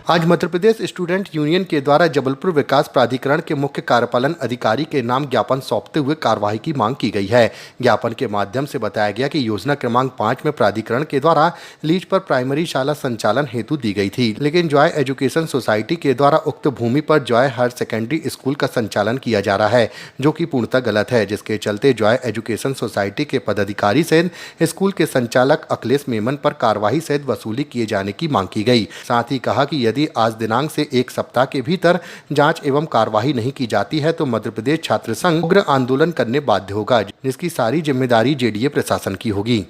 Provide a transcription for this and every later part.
आज Madhya Pradesh student union के द्वारा जबलपुर विकास प्राधिकरण के मुख्य कार्यपालन अधिकारी के नाम ज्ञापन सौंपते हुए कार्यवाही की मांग की गई है। ज्ञापन के माध्यम से बताया गया कि योजना क्रमांक 5 में प्राधिकरण के द्वारा लीज पर प्राइमरी शाला संचालन हेतु दी गई थी, लेकिन जॉय एजुकेशन सोसाइटी के द्वारा उक्त भूमि पर जॉय हायर सेकेंडरी स्कूल का संचालन किया जा रहा है, जो कि पूर्णतः गलत है, जिसके चलते जॉय एजुकेशन सोसाइटी के पदाधिकारी सहित स्कूल के संचालक अखिलेश मेमन पर कार्रवाई सहित वसूली किए जाने की मांग की गई। साथ ही कहा कि यदि आज दिनांक से 1 सप्ताह के भीतर जांच एवं कार्यवाही नहीं की जाती है तो मध्य प्रदेश छात्र संघ उग्र आंदोलन करने बाध्य होगा, जिसकी सारी जिम्मेदारी जेडीए प्रशासन की होगी।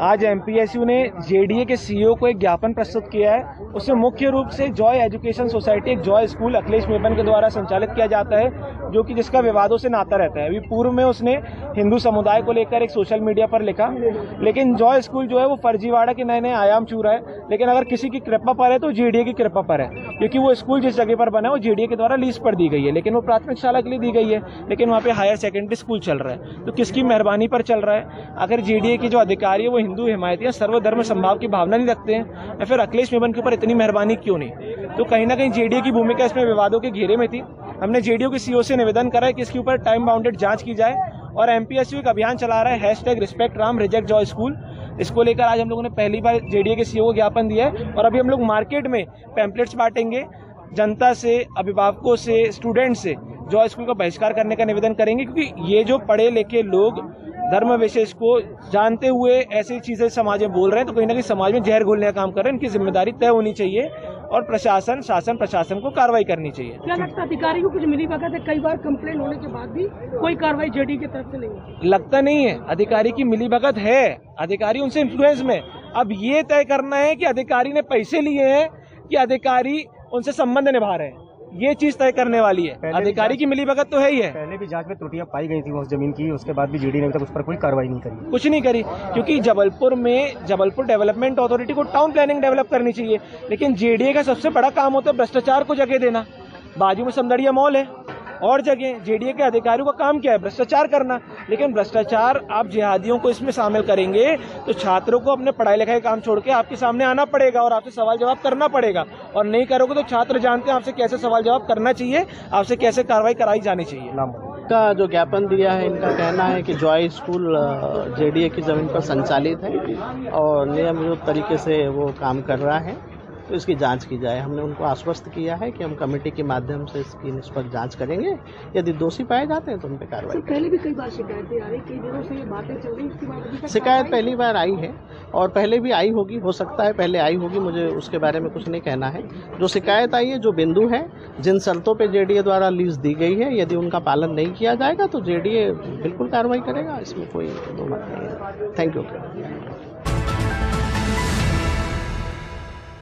आज एमपीएसयू ने जेडीए के सीईओ को एक ज्ञापन प्रस्तुत किया है। उसमें मुख्य रूप से जॉय एजुकेशन सोसाइटी, एक जॉय स्कूल अखिलेश मेमन के द्वारा संचालित किया जाता है, जो कि जिसका विवादों से नाता रहता है। अभी पूर्व में उसने हिंदू समुदाय को लेकर एक सोशल मीडिया पर लिखा, लेकिन जॉय स्कूल जो है वो फर्जीवाड़ा के नए नए आयाम छू रहा है। लेकिन अगर किसी की कृपा पर है तो जेडीए की कृपा पर है, क्योंकि वो स्कूल जिस जगह पर बना है वो जेडीए के द्वारा लीज पर दी गई है, लेकिन वो प्राथमिक शाला के लिए दी गई है, लेकिन वहाँ पे हायर सेकेंडरी स्कूल चल रहा है। तो किसकी मेहरबानी पर चल रहा है? अगर जेडीए के जो अधिकारी है वो हिंदू हिमायती या सर्वधर्म संभाव की भावना नहीं रखते हैं, या फिर अखिलेश मेमन के ऊपर इतनी मेहरबानी क्यों नहीं? तो कहीं ना कहीं जेडीए की भूमिका इसमें विवादों के घेरे में थी। हमने जेडीए के सीईओ से निवेदन करा है कि इसके ऊपर टाइम बाउंडेड जांच की जाए, और एमपीएसयू एक अभियान चला रहा है #रिस्पेक्ट रिजेक्ट जॉय स्कूल। इसको लेकर आज हम लोगों ने पहली बार जेडीए के सीईओ को ज्ञापन दिया है, और अभी हम लोग मार्केट में पैम्पलेट्स बांटेंगे, जनता से, अभिभावकों से, स्टूडेंट से जॉय स्कूल का बहिष्कार करने का निवेदन करेंगे, क्योंकि ये जो पढ़े लिखे लोग धर्म विशेष को जानते हुए ऐसी चीजें समाज में बोल रहे हैं, तो कहीं ना कहीं समाज में जहर घोलने का काम कर रहे हैं। इनकी जिम्मेदारी तय होनी चाहिए और प्रशासन को कार्रवाई करनी चाहिए। क्या लगता है अधिकारी को कुछ मिली भगत है? कई बार कंप्लेंट होने के बाद भी कोई कार्रवाई जेडीए की तरफ से नहीं है। लगता नहीं है अधिकारी की मिली भगत है, अधिकारी उनसे इन्फ्लुएंस में। अब ये तय करना है कि अधिकारी ने पैसे लिए हैं कि अधिकारी उनसे संबंध निभा रहे हैं, ये चीज तय करने वाली है। अधिकारी की मिलीभगत तो है ही है। पहले भी जांच में त्रुटियां पाई गई थी उस जमीन की, उसके बाद भी जेडीए ने अभी तक उस पर कोई कार्रवाई नहीं करी, कुछ नहीं करी, क्योंकि जबलपुर डेवलपमेंट अथॉरिटी को टाउन प्लानिंग डेवलप करनी चाहिए, लेकिन जेडीए का सबसे बड़ा काम होता है भ्रष्टाचार को जगह देना। बाजू में समदड़िया मॉल है और जगह, जेडीए के अधिकारियों का काम क्या है? भ्रष्टाचार करना। लेकिन भ्रष्टाचार, आप जिहादियों को इसमें शामिल करेंगे तो छात्रों को अपने पढ़ाई लिखाई काम छोड़ के आपके सामने आना पड़ेगा और आपसे सवाल जवाब करना पड़ेगा, और नहीं करोगे तो छात्र जानते हैं आपसे कैसे सवाल जवाब करना चाहिए, आपसे कैसे कार्रवाई कराई जानी चाहिए। का जो ज्ञापन दिया है, इनका कहना है कि जॉय स्कूल जेडीए की जमीन पर संचालित है और नियमित तरीके से वो काम कर रहा है, तो इसकी जांच की जाए। हमने उनको आश्वस्त किया है कि हम कमेटी के माध्यम से इसकी निष्पक्ष जांच करेंगे, यदि दोषी पाए जाते हैं तो उन पर कार्रवाई। पहले भी कई बार शिकायतें आ रही, कई दिनों से ये बातें चल रही, इसके बाद शिकायत पहली बार आई है और पहले भी आई होगी, हो सकता है पहले आई होगी, मुझे उसके बारे में कुछ नहीं कहना है। जो शिकायत आई है, जो बिंदु है, जिन शर्तों पे जेडीए द्वारा लीज दी गई है, यदि उनका पालन नहीं किया जाएगा तो जेडीए बिल्कुल कार्रवाई करेगा, इसमें कोई दो मत नहीं है। Thank you.